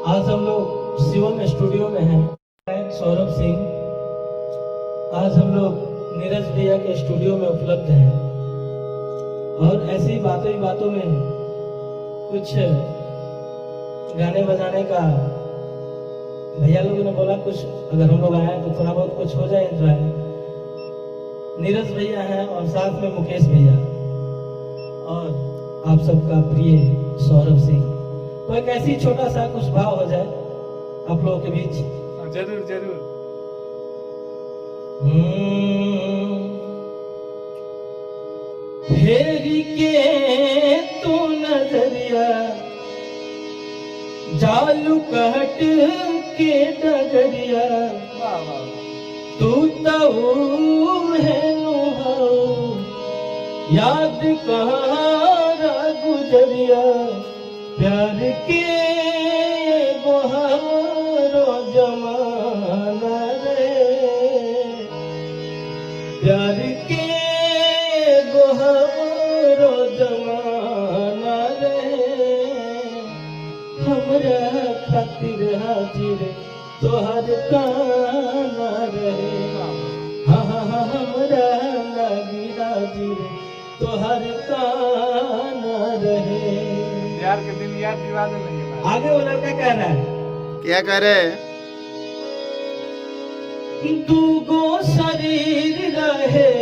आज हम लोग शिवम स्टूडियो में हैं। सौरभ सिंह, आज हम लोग नीरज भैया के स्टूडियो में उपलब्ध हैं और ऐसी बातों ही बातों में कुछ गाने बजाने का भैया लोगों ने बोला, कुछ अगर हम लोग आए तो थोड़ा बहुत कुछ हो जाए एंजॉय। नीरज भैया हैं और साथ में मुकेश भैया और आप सबका प्रिय सौरभ सिंह। तो एक ऐसी छोटा सा कुछ भाव हो जाए आप लोगों के बीच। जरूर जरूर। फेरी के तू नजरिया जालू कहट के डगरिया, तू तो है याद कहारा गुजरिया, प्यार के गोहारो जमाना रे, प्यार के गोहारो जमाना रे, हमरा खातिर हाजिर तोहर काना रे, हाँ हाँ हाँ हमरा लगी हाजिर तोहर काना रहे। यार के दिन याद दिवा दे नहीं। आगे वो लड़का कह रहा है, क्या कह रहे? दूगो शरीर रहे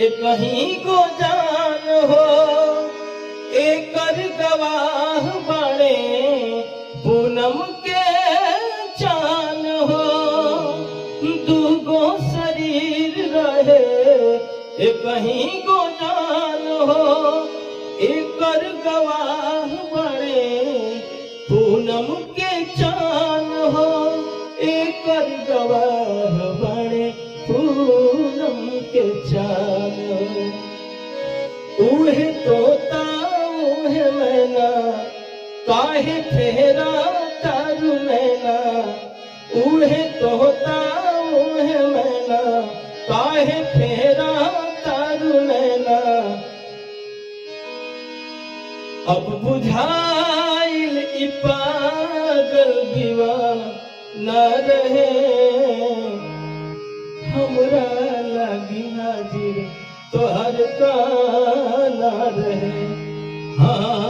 एक ही को जान हो, एकर गवाह बने पूनम के चान हो। दूगो शरीर रहे एक ही को जान हो, एकर गवाह बने पूनम के चान हो, एकर गवाह बने पूनम के चान हो। उहे तोता उहे मैना काहे फेरा तारू मैना, उहे तोता उहे मैना काहे फेरा तारू मैना। अब बुझाइल इ पागल दीवाना रहे, हमरा लगी हाजिर तोहर काना रहे, हाँ